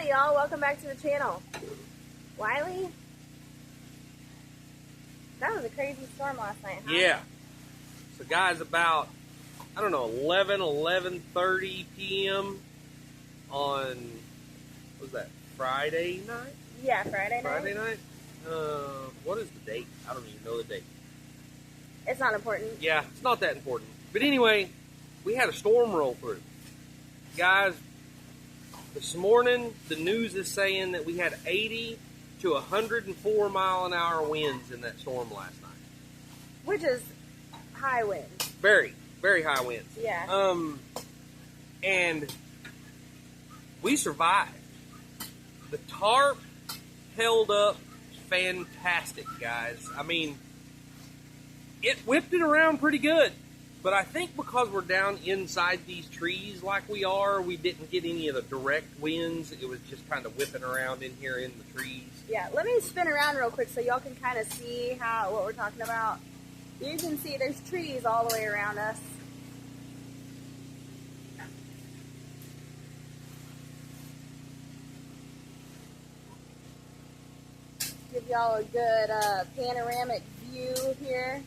Wiley, y'all. Welcome back to the channel. Wiley? That was a crazy storm last night, huh? Yeah. So guys, about, I don't know, 11:30 p.m. on, what was that, Friday night? Yeah, Friday night. Friday night? What is the date? I don't even know the date. It's not important. Yeah, it's not that important. But anyway, we had a storm roll through. Guys, this morning, the news is saying that we had 80 to 104 mile an hour winds in that storm last night. Which is high winds. Very, very high winds. Yeah. And we survived. The tarp held up fantastic, guys. I mean, it whipped it around pretty good. But I think because we're down inside these trees like we are, we didn't get any of the direct winds. It was just kind of whipping around in here in the trees. Yeah, let me spin around real quick so y'all can kind of see what we're talking about. You can see there's trees all the way around us. Give y'all a good panoramic view here.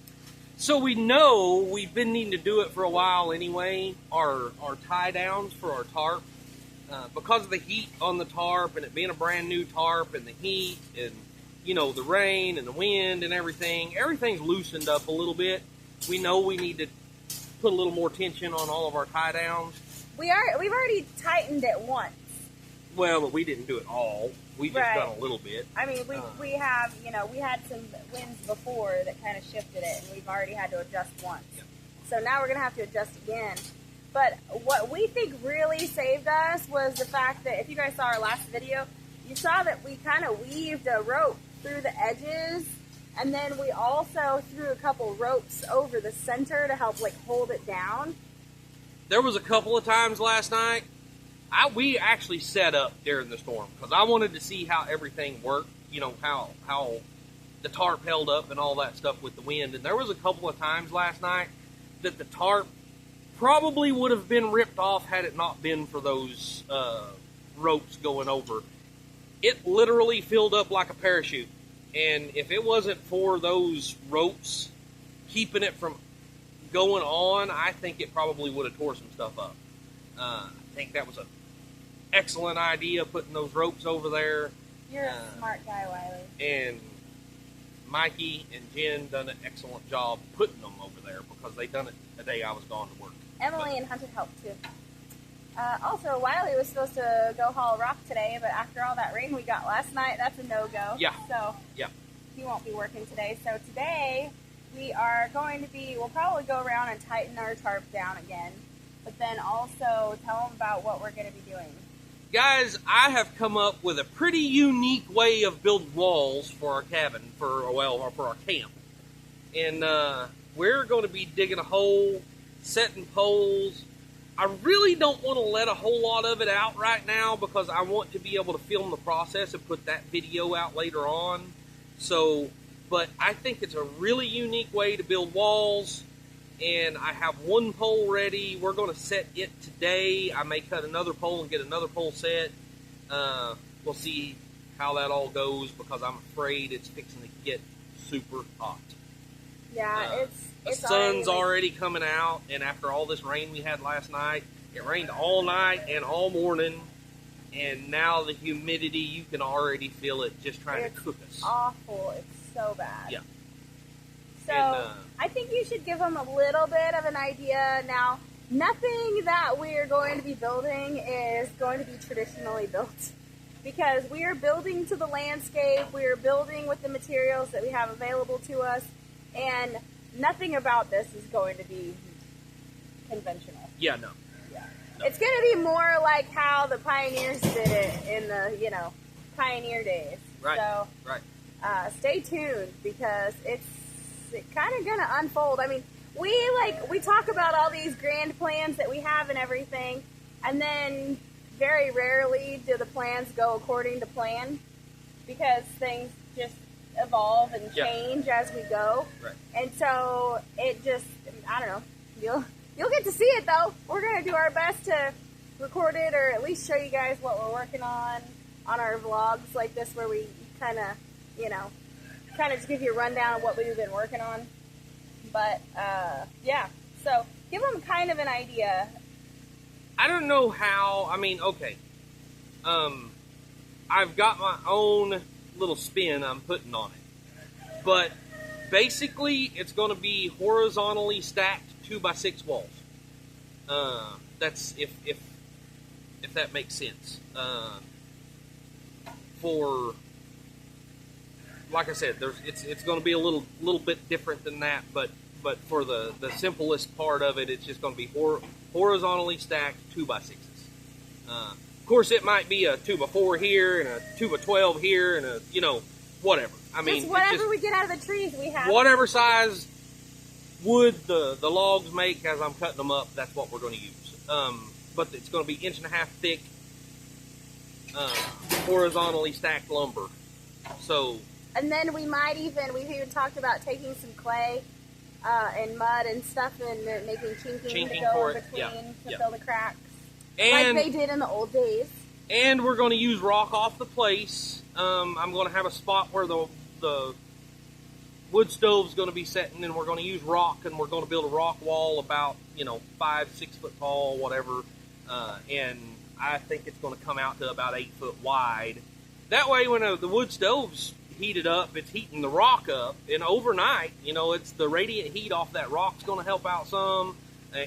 So we know we've been needing to do it for a while anyway, our tie downs for our tarp. Because of the heat on the tarp and it being a brand new tarp and the heat and, you know, the rain and the wind and everything's loosened up a little bit. We know we need to put a little more tension on all of our tie downs. We've already tightened it once. Well, but we didn't do it all. We just done a little bit. I mean, we have, you know, we had some winds before that kind of shifted it, and we've already had to adjust once. Yep. So now we're going to have to adjust again. But what we think really saved us was the fact that if you guys saw our last video, you saw that we kind of weaved a rope through the edges, and then we also threw a couple ropes over the center to help, like, hold it down. There was a couple of times last night. We actually set up during the storm because I wanted to see how everything worked, you know, how the tarp held up and all that stuff with the wind. And there was a couple of times last night that the tarp probably would have been ripped off had it not been for those ropes going over. It literally filled up like a parachute. And if it wasn't for those ropes keeping it from going on, I think it probably would have tore some stuff up. I think that was an excellent idea, putting those ropes over there. You're a smart guy, Wiley. And Mikey and Jen done an excellent job putting them over there because they done it the day I was gone to work. Emily and Hunter helped too. Also, Wiley was supposed to go haul rock today, but after all that rain we got last night, that's a no-go. Yeah. So he won't be working today. So today we are going to we'll probably go around and tighten our tarp down again, but then also tell them about what we're going to be doing. Guys, I have come up with a pretty unique way of building walls for our cabin, for our camp. And we're going to be digging a hole, setting poles. I really don't want to let a whole lot of it out right now because I want to be able to film the process and put that video out later on. So, but I think it's a really unique way to build walls. And I have one pole ready. We're going to set it today. I may cut another pole and get another pole set. We'll see how that all goes because I'm afraid it's fixing to get super hot. Yeah, the sun's already coming out, and after all this rain we had last night, it rained all night and all morning, and now the humidity, you can already feel it just trying to cook us. It's awful. It's so bad. Yeah. So I think you should give them a little bit of an idea. Now, nothing that we're going to be building is going to be traditionally built because we are building to the landscape. We are building with the materials that we have available to us, and nothing about this is going to be conventional. Yeah, no. Yeah. No. It's going to be more like how the pioneers did it in the, pioneer days. Right. So, stay tuned because it's kind of going to unfold. I mean, we talk about all these grand plans that we have and everything, and then very rarely do the plans go according to plan because things just evolve and change as we go. Right. And so it just, I don't know, you'll get to see it though. We're going to do our best to record it or at least show you guys what we're working on. on our vlogs like this where we kind of, you know, kind of just give you a rundown of what we've been working on. But, yeah, so give them kind of an idea. I don't know how, I mean, okay. I've got my own little spin I'm putting on it. But basically, it's going to be horizontally stacked 2x6 walls. That's if that makes sense. For, like I said, it's going to be a little bit different than that, but for the simplest part of it, it's just going to be horizontally stacked 2x6s. Of course, it might be a 2x4 here and a 2x12 here and a, you know, whatever. I mean, just whatever we get out of the trees we have. Whatever size wood the logs make as I'm cutting them up, that's what we're going to use. But it's going to be 1.5 inch thick, horizontally stacked lumber. So. And then we've even talked about taking some clay and mud and stuff and making chinking to go in between to fill the cracks. And, like they did in the old days. And we're going to use rock off the place. I'm going to have a spot where the wood stove's going to be setting, and we're going to use rock, and we're going to build a rock wall about, 5-6 foot tall, whatever. And I think it's going to come out to about 8 foot wide. That way, when the wood stove's heated up, it's heating the rock up, and overnight, it's the radiant heat off that rock's going to help out some.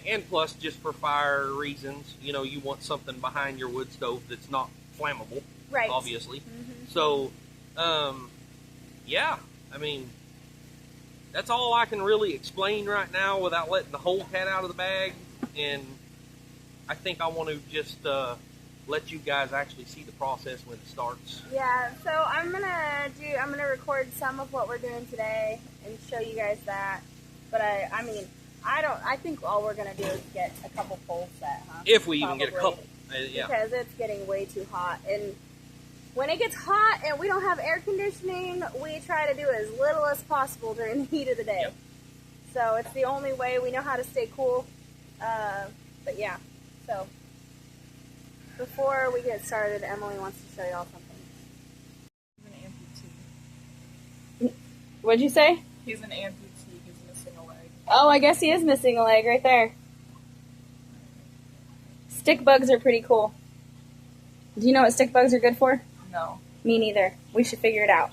And plus, just for fire reasons, you want something behind your wood stove that's not flammable, right? Obviously. Mm-hmm. So, yeah, I mean, that's all I can really explain right now without letting the whole cat out of the bag. And I think I want to just let you guys actually see the process when it starts. Yeah. So I'm gonna record some of what we're doing today and show you guys that. But I think all we're going to do is get a couple poles set, huh? If we even get a couple. Yeah. Because it's getting way too hot. And when it gets hot and we don't have air conditioning, we try to do as little as possible during the heat of the day. Yep. So it's the only way we know how to stay cool. But yeah, so before we get started, Emily wants to show y'all something. He's an amputee. What'd you say? He's an amputee. He's missing a leg. Oh, I guess he is missing a leg right there. Stick bugs are pretty cool. Do you know what stick bugs are good for? No. Me neither. We should figure it out.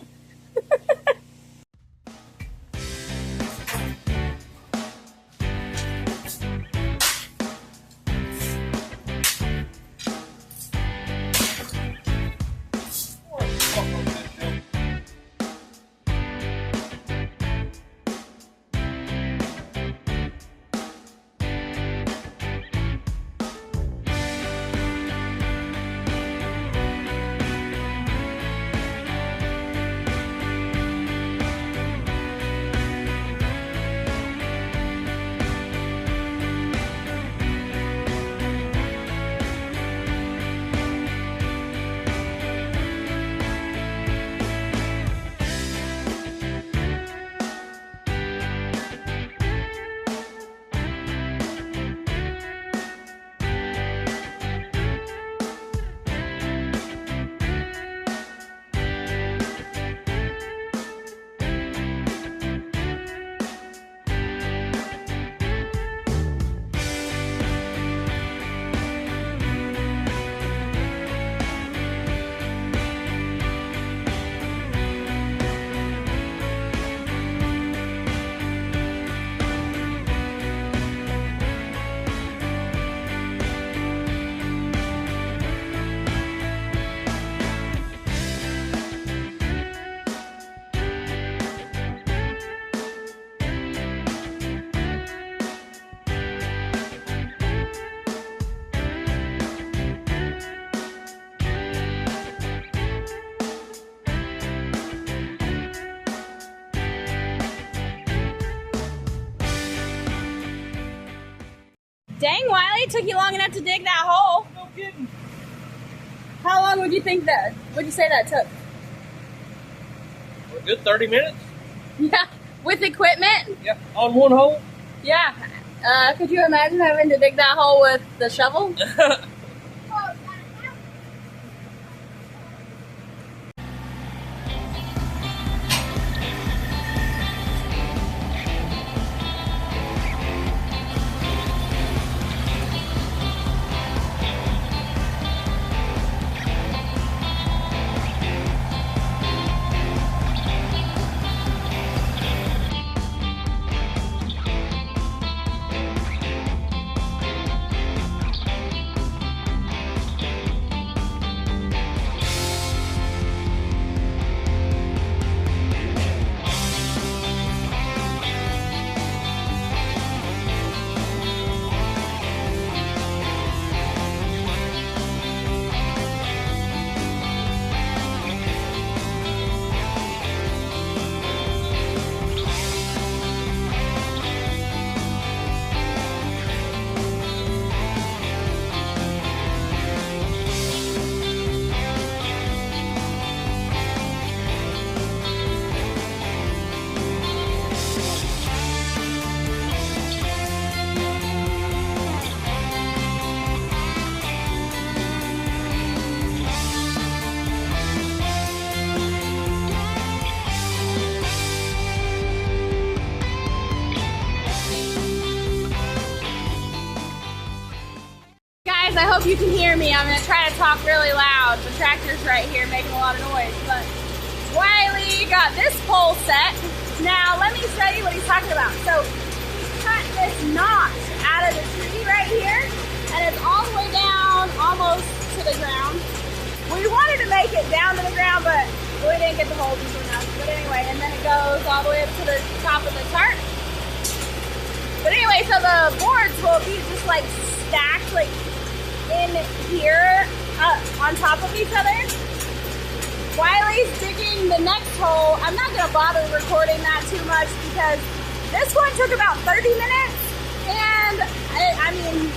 Dang, Wiley, it took you long enough to dig that hole. No kidding. How long would you say that took? A good 30 minutes? Yeah, with equipment? Yeah, on one hole? Yeah. Could you imagine having to dig that hole with the shovel? me, I'm gonna try to talk really loud. The tractor's right here making a lot of noise, but Wiley got this pole set. Now, let me show you what he's talking about. So, he's cut this notch out of the tree right here, and it's all the way down, almost to the ground. We wanted to make it down to the ground, but we didn't get the hole deep enough. But anyway, and then it goes all the way up to the top of the tarp. But anyway, so the boards will be just like stacked like in here on top of each other. Wiley's digging the next hole. I'm not gonna bother recording that too much because this one took about 30 minutes, and I mean,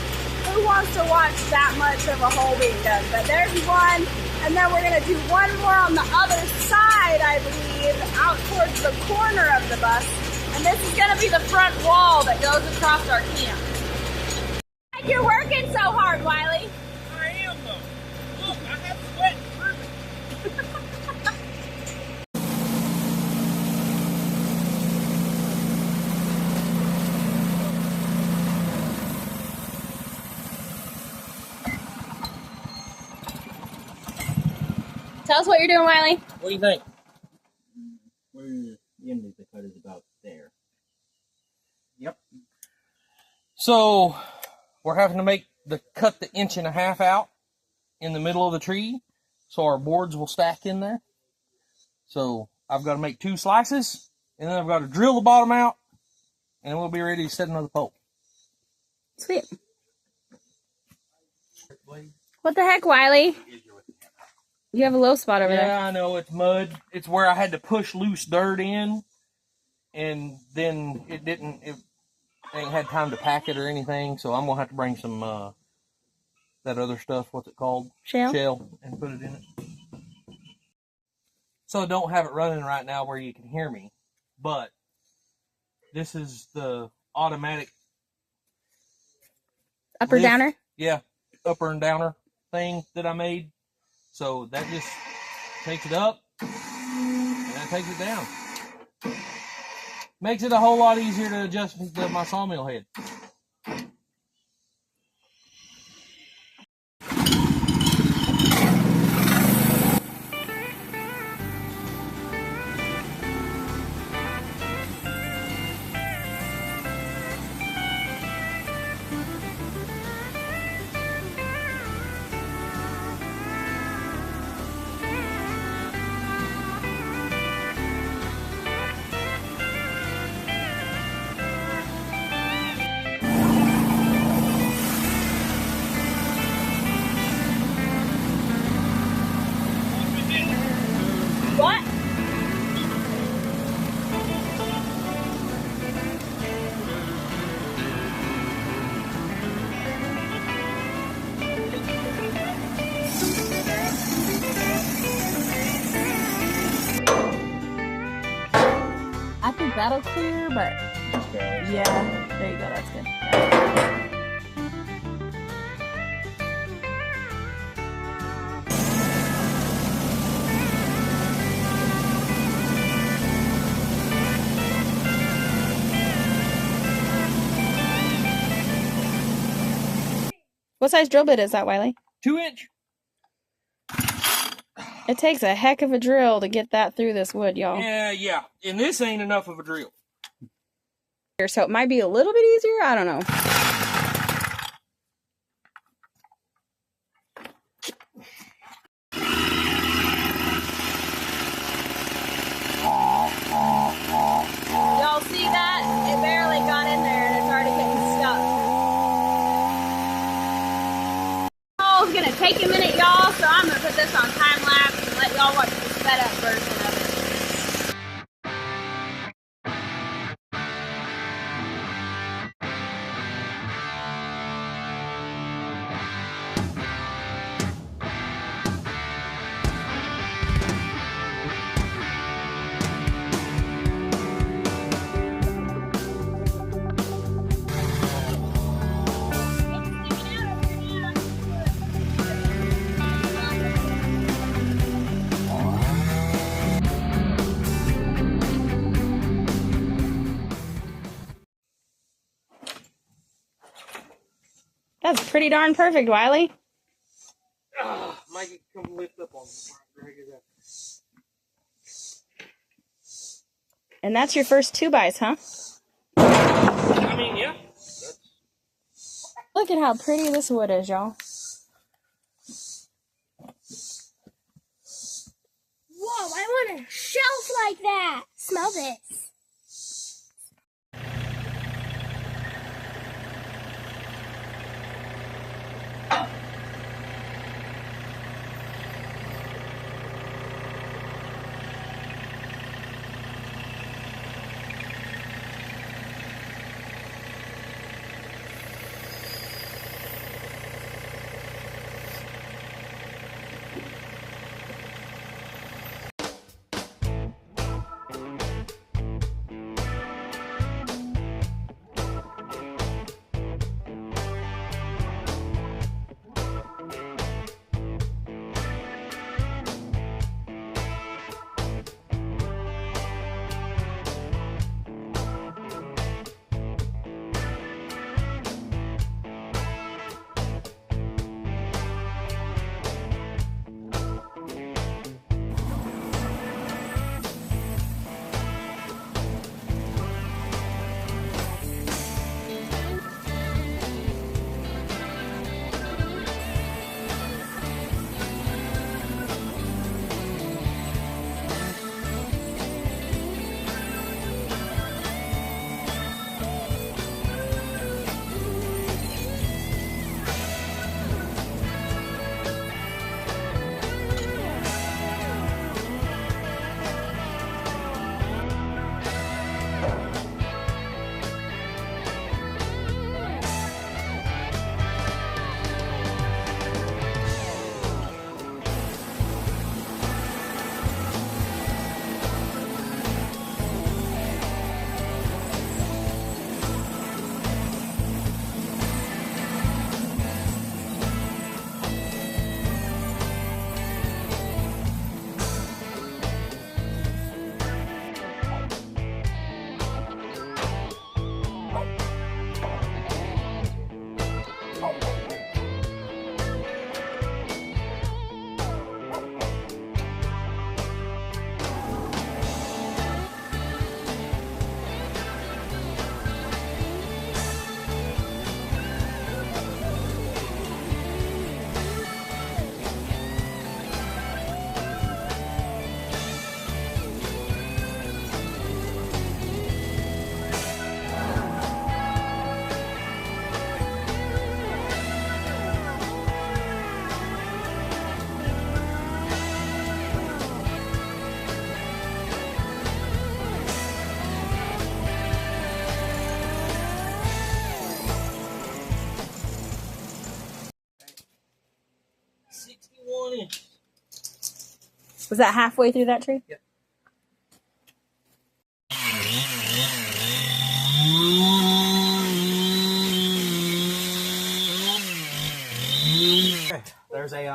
who wants to watch that much of a hole being done? But there's one, and then we're gonna do one more on the other side, I believe, out towards the corner of the bus. And this is gonna be the front wall that goes across our camp. Like you're working so hard, Wiley. I am though. Look, I have sweat through it. Tell us what you're doing, Wiley. What do you think? Where the end of the cut is about there. Yep. So we're having to cut the 1.5 inch out in the middle of the tree, so our boards will stack in there. So I've got to make 2 slices, and then I've got to drill the bottom out, and we'll be ready to set another pole. Sweet. What the heck, Wiley? You have a low spot over there. Yeah, I know, it's mud. It's where I had to push loose dirt in, and then it ain't had time to pack it or anything, so I'm going to have to bring some, that other stuff, what's it called? Shell, and put it in it. So I don't have it running right now where you can hear me, but this is the automatic upper lift. downer? Yeah, upper and downer thing that I made. So that just takes it up, and that takes it down. Makes it a whole lot easier to adjust my sawmill head. What? I think that'll clear, but yeah, there you go, that's good. What size drill bit is that, Wiley? 2 inch. It takes a heck of a drill to get that through this wood, y'all. Yeah. And this ain't enough of a drill. So it might be a little bit easier, I don't know. Y'all see that? It barely got in there and it's already getting stuck. Oh, it's gonna take a minute, y'all, so I'm gonna put this on time lapse and let y'all watch the sped up version of it. That's pretty darn perfect, Wiley. make it come lift up on me. And that's your first 2x, huh? I mean, yeah. Look at how pretty this wood is, y'all. Whoa, I want a shelf like that. Smell this. Was that halfway through that tree? Yeah. There's a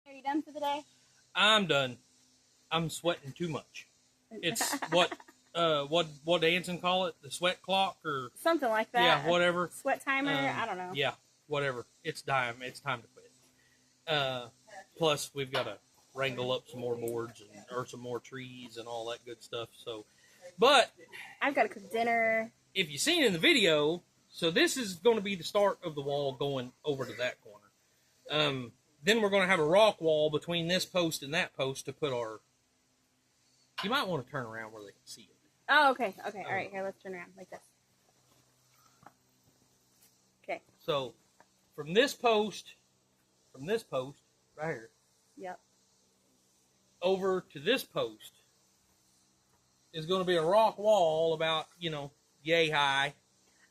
Are you done for the day? I'm done. I'm sweating too much. It's what Anson call it? The sweat clock or Something like that. yeah, whatever. Sweat timer. I don't know. Yeah, whatever. It's time. It's time to quit. Plus, we've got to wrangle up some more boards or some more trees and all that good stuff. So, but I've got to cook dinner. if you've seen in the video, so this is going to be the start of the wall going over to that corner. Then we're going to have a rock wall between this post and that post to put our... You might want to turn around where they can see it. Oh, okay. Okay. All right. Here, let's turn around like this. Okay. So, from this post, right here, Yep. over to this post is going to be a rock wall about, yay high.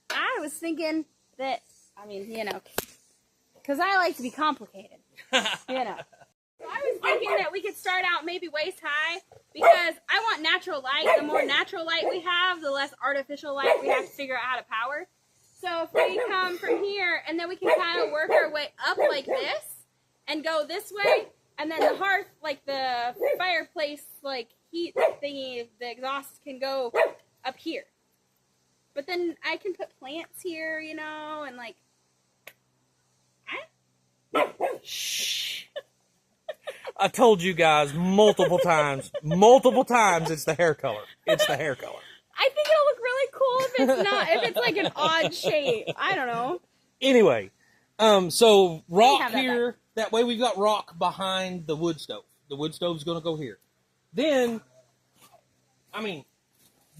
I was thinking that, because I like to be complicated, So I was thinking that we could start out maybe waist high, because I want natural light. The more natural light we have, the less artificial light we have to figure out how to power. So if we come from here, and then we can kind of work our way up like this, and go this way, and then the hearth, like the fireplace, like heat thingy, the exhaust can go up here. But then I can put plants here, and like... Shh. I told you guys multiple times, it's the hair color. It's the hair color. I think it'll look really cool if it's like an odd shape. I don't know. Anyway, so rock have that here. That way we've got rock behind the wood stove. The wood stove's going to go here. Then,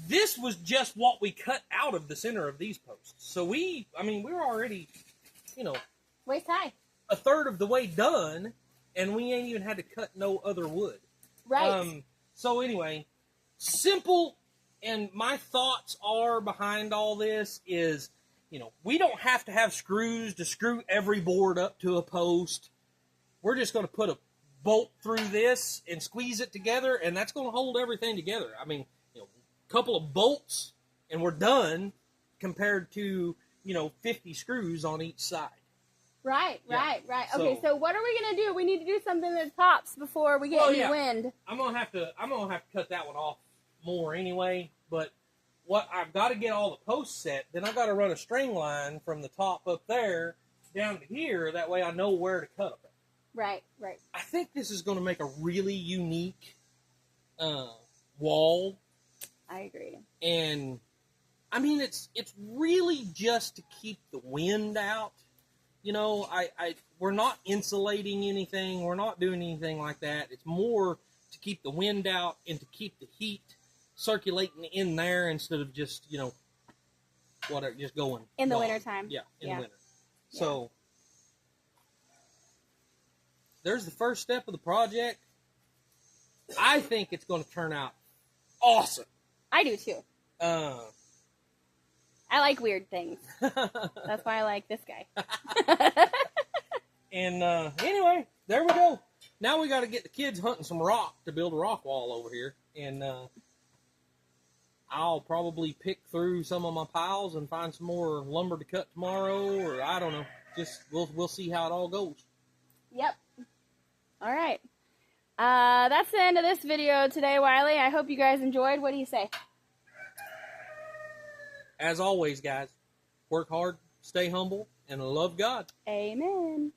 this was just what we cut out of the center of these posts. So we were already, Waist high. a third of the way done, and we ain't even had to cut no other wood. Right. So anyway, simple, and my thoughts are behind all this is, we don't have to have screws to screw every board up to a post. We're just going to put a bolt through this and squeeze it together, and that's going to hold everything together. A couple of bolts, and we're done, compared to, 50 screws on each side. Right. So- Okay, so what are we gonna do? We need to do something that pops before we get any wind. I'm gonna have to cut that one off more anyway. But what I've got to get all the posts set. Then I've got to run a string line from the top up there down to here. That way I know where to cut them. Right. I think this is going to make a really unique wall. I agree. And it's really just to keep the wind out. We're not insulating anything. We're not doing anything like that. It's more to keep the wind out and to keep the heat circulating in there instead of just, just going. In the wintertime. Yeah, in the winter. Yeah. So, there's the first step of the project. I think it's going to turn out awesome. I do too. I like weird things. That's why I like this guy. And anyway, there we go. Now we got to get the kids hunting some rock to build a rock wall over here. And I'll probably pick through some of my piles and find some more lumber to cut tomorrow, or I don't know. Just we'll see how it all goes. Yep. All right. That's the end of this video today, Wiley. I hope you guys enjoyed. What do you say? As always, guys, work hard, stay humble, and love God. Amen.